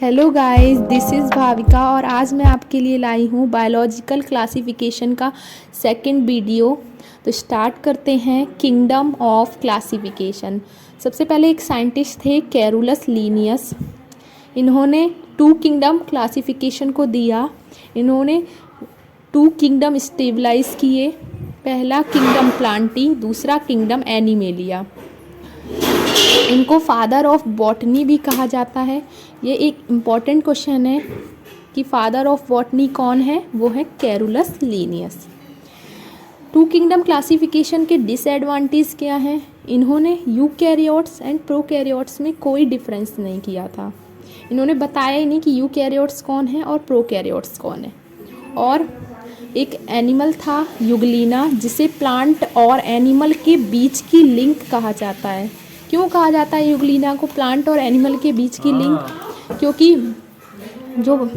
Hello guys, this is Bhavika और आज मैं आपके लिए लाई हूँ बायोलॉजिकल क्लासिफिकेशन का सेकंड वीडियो। तो स्टार्ट करते हैं। Kingdom of classification. सबसे पहले एक साइंटिस्ट थे कैरोलस लीनियस। इन्होंने टू किंगडम क्लासिफिकेशन को दिया। इन्होंने टू किंगडम स्टेबलाइज किए। पहला किंगडम प्लांटी, दूसरा किंगडम एनिमेलिया। इनको फादर ऑफ बॉटनी भी कहा जाता है। ये एक इम्पॉर्टेंट क्वेश्चन है कि फादर ऑफ बॉटनी कौन है। वो है Carolus Linnaeus. Two kingdom classification के डिसएडवांटेज क्या हैं? इन्होंने यूकैरियोट्स एंड प्रोकैरियोट्स में कोई डिफरेंस नहीं किया था। इन्होंने बताया ही नहीं कि यूकैरियोट्स कौन है और प्रोकैरियोट्स कौन है। और एक एनिमल था युगलीना, जिसे प्लांट और एनिमल के बीच की लिंक कहा जाता है। क्यों कहा जाता है युगलीना को प्लांट और एनिमल के बीच की लिंक? क्योंकि जो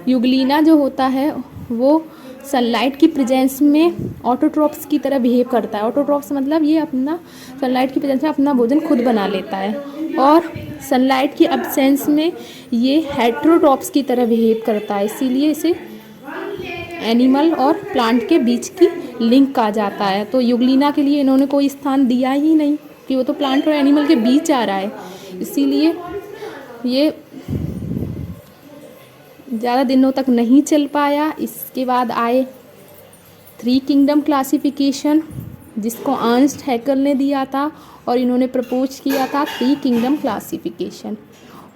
युगलीना जो होता है वो सनलाइट की प्रेजेंस में ऑटोट्रॉप्स की तरह बिहेव करता है। ऑटोट्रॉप्स मतलब ये अपना सनलाइट की प्रेजेंस में अपना भोजन खुद बना लेता है, और सनलाइट की अब्सेंस में ये हेट्रोट्रॉप्स की तरह बिहेव करता है। इसीलिए इसे एनिमल और प्लांट के बीच की लिंक कहा जाता है। तो युगलीना के लिए इन्होंने कोई स्थान दिया ही नहीं कि वो तो प्लांट और एनिमल के बीच आ रहा है। इसीलिए ये ज़्यादा दिनों तक नहीं चल पाया। इसके बाद आए थ्री किंगडम क्लासिफिकेशन, जिसको अर्नस्ट हैकर ने दिया था, और इन्होंने प्रपोज किया था थ्री किंगडम क्लासिफिकेशन।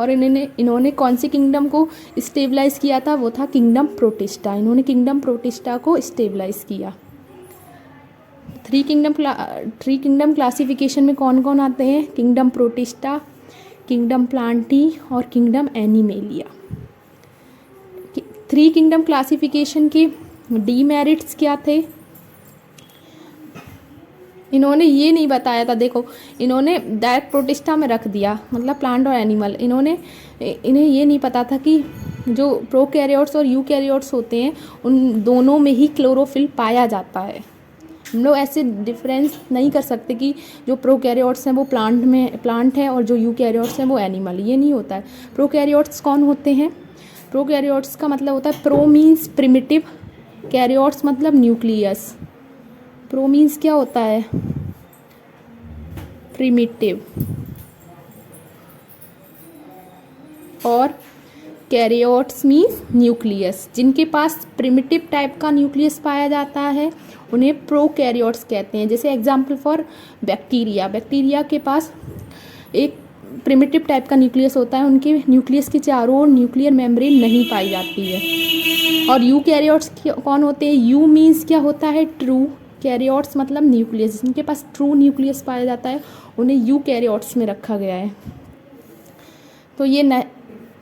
और इन्होंने कौन से किंगडम को स्टेबलाइज किया था? वो था किंगडम प्रोटिस्टा। इन्होंने किंगडम प्रोटिस्टा को स्टेबलाइज किया। थ्री किंगडम क्लासिफिकेशन में कौन कौन आते हैं? किंगडम प्रोटिस्टा, किंगडम प्लांटी और kingdom animalia. Three kingdom classification के डीमेरिट्स क्या थे? इन्होंने ये नहीं बताया था। देखो, इन्होंने डायरेक्ट प्रोटिस्टा में रख दिया, मतलब प्लांट और एनिमल। इन्हें ये नहीं पता था कि जो प्रोकैरियोट्स और यूकैरियोट्स होते हैं उन दोनों में ही क्लोरोफिल पाया जाता है। हम लोग ऐसे डिफरेंस नहीं कर सकते कि जो प्रोकैरियोट्स हैं वो प्लांट है और जो यूकैरियोट्स हैं वो एनिमल। ये नहीं होता है। प्रोकैरियोट्स कौन होते हैं? प्रोकैरियोट्स का मतलब होता है प्रो मीन्स प्रिमिटिव, कैरियोट्स मतलब न्यूक्लियस। प्रो मीन्स क्या होता है? प्रिमिटिव, और कैरियोट्स मीन्स न्यूक्लियस। जिनके पास प्रिमिटिव टाइप का न्यूक्लियस पाया जाता है उन्हें प्रोकैरियोट्स कहते हैं। जैसे एग्जाम्पल फॉर बैक्टीरिया के पास एक प्रिमिटिव टाइप का न्यूक्लियस होता है। उनके न्यूक्लियस के चारों ओर न्यूक्लियर मेम्ब्रेन नहीं पाई जाती है। और यूकैरियोट्स कौन होते हैं? यू मीन्स क्या होता है? ट्रू। कैरियोट्स मतलब न्यूक्लियस। जिनके पास ट्रू न्यूक्लियस पाया जाता है उन्हें यूकैरियोट्स में रखा गया है।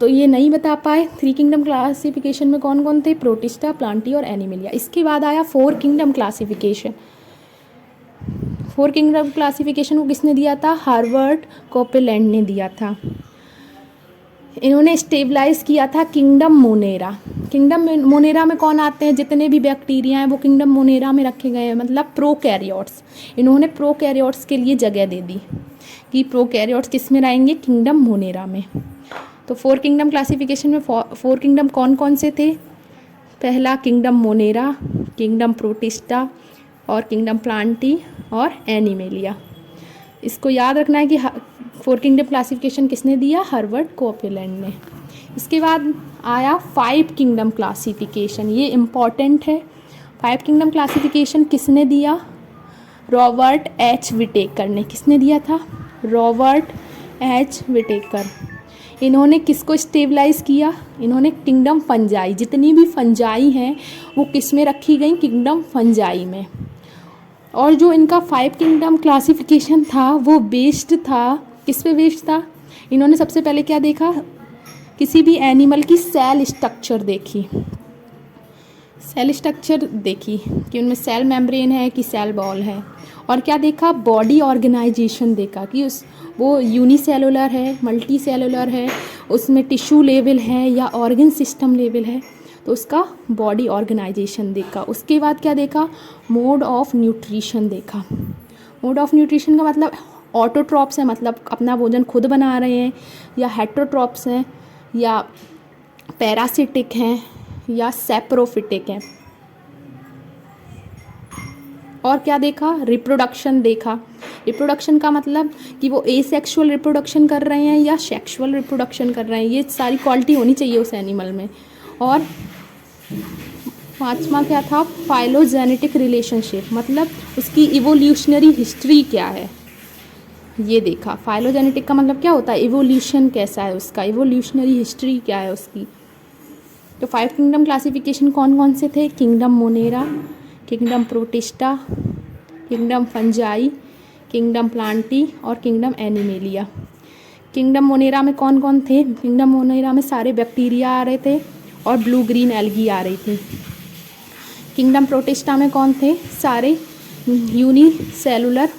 तो ये नहीं बता पाए थ्री किंगडम क्लासिफिकेशन में कौन कौन थे? प्रोटिस्टा, प्लांटी और एनिमेलिया। इसके बाद आया four kingdom classification. Four kingdom classification को किसने दिया था? हार्वर्ड कोपेलैंड ने दिया था। इन्होंने स्टेबलाइज किया था किंगडम मोनेरा। किंगडम मोनेरा में कौन आते हैं? जितने भी बैक्टीरिया हैं वो किंगडम मोनेरा में रखे गए हैं, मतलब प्रोकैरियोट्स। इन्होंने प्रोकैरियोट्स के लिए जगह दे दी कि प्रोकैरियोट्स किस में रहेंगे? किंगडम मोनेरा में। तो फोर किंगडम क्लासिफिकेशन में फोर किंगडम कौन कौन से थे? पहला किंगडम मोनेरा, किंगडम प्रोटिस्टा और किंगडम प्लांटी और एनिमेलिया। इसको याद रखना है कि फोर किंगडम क्लासिफिकेशन किसने दिया? हार्वर्ड कोपेलैंड ने। इसके बाद आया फाइव किंगडम क्लासिफिकेशन। ये इम्पॉर्टेंट है। फाइव किंगडम क्लासिफिकेशन किसने दिया? रॉबर्ट एच विटेकर ने। किसने दिया था? Robert H Whittaker. इन्होंने किसको स्टेबलाइज किया? इन्होंने किंगडम फंजाई। जितनी भी फंजाई हैं वो किस में रखी गई? किंगडम फंजाई में। और जो इनका फाइव किंगडम क्लासिफिकेशन था वो बेस्ड था किस पे बेस्ड था? इन्होंने सबसे पहले क्या देखा? किसी भी एनिमल की सेल स्ट्रक्चर देखी। सेल स्ट्रक्चर देखी कि उनमें सेल मेम्ब्रेन है कि सेल बॉल है। और क्या देखा? बॉडी ऑर्गेनाइजेशन देखा कि वो यूनिसेलुलर है, मल्टी सेलुलर है, उसमें टिश्यू लेवल है या ऑर्गन सिस्टम लेवल है। तो उसका बॉडी ऑर्गेनाइजेशन देखा। उसके बाद क्या देखा? मोड ऑफ न्यूट्रिशन देखा। मोड ऑफ न्यूट्रिशन का मतलब ऑटोट्रॉप्स है, मतलब अपना भोजन खुद बना रहे हैं, या हेट्रोट्रॉप्स हैं या पैरासिटिक हैं या सेप्रोफिटिक हैं। और क्या देखा, रिप्रोडक्शन देखा। रिप्रोडक्शन का मतलब कि वो एसेक्सुअल रिप्रोडक्शन कर रहे हैं या सेक्सुअल रिप्रोडक्शन कर रहे हैं, ये सारी क्वालिटी होनी चाहिए उस एनिमल में। और पांचवा क्या था, फाइलोजेनेटिक रिलेशनशिप, मतलब उसकी इवोल्यूशनरी हिस्ट्री क्या है, ये देखा। फाइलोजेनेटिक का मतलब क्या होता है, इवोल्यूशन कैसा है उसका, इवोल्यूशनरी हिस्ट्री क्या है उसकी। तो 5 किंगडम क्लासिफिकेशन कौन कौन से थे, kingdom Monera, kingdom protista, kingdom fungi, kingdom Plantae और किंगडम एनिमेलिया। किंगडम मोनेरा में कौन कौन थे, किंगडम मोनेरा में सारे बैक्टीरिया आ रहे थे और ब्लू ग्रीन एल्गी आ रही थी। किंगडम प्रोटिस्टा में कौन थे, सारे यूनिसेलुलर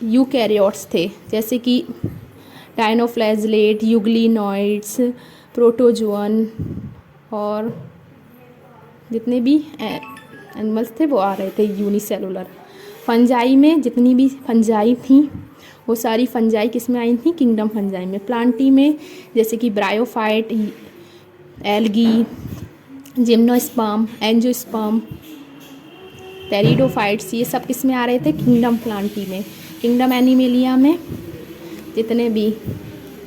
यूकैरियोट्स थे, जैसे कि डायनोफ्लैजलेट, यूग्लिनॉइड्स, प्रोटोजोअन और जितने भी एनिमल्स थे वो आ रहे थे यूनिसेलुलर। फंजाई में जितनी भी फंजाई थी वो सारी फंजाई किस में आई थी, किंगडम फंजाई में। प्लांटी में जैसे कि bryophyte, algae, gymnosperm, angiosperm, pteridophytes, ये सब किस में आ रहे थे, किंगडम प्लांटी में। किंगडम एनिमेलिया में जितने भी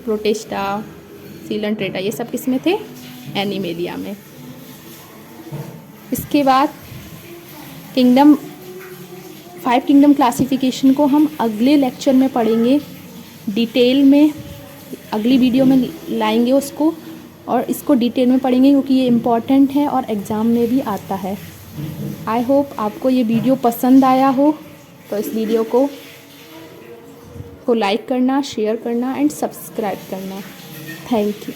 प्रोटिस्टा, सीलंट्रेटा, ये सब किस में थे, एनिमेलिया में। इसके बाद किंगडम 5 किंगडम क्लासिफिकेशन को हम अगले लेक्चर में पढ़ेंगे डिटेल में, अगली वीडियो में लाएंगे उसको और इसको डिटेल में पढ़ेंगे क्योंकि ये इम्पॉर्टेंट है और एग्ज़ाम में भी आता है। आई होप आपको ये वीडियो पसंद आया हो, तो इस वीडियो को लाइक करना, शेयर करना एंड सब्सक्राइब करना। Thank you.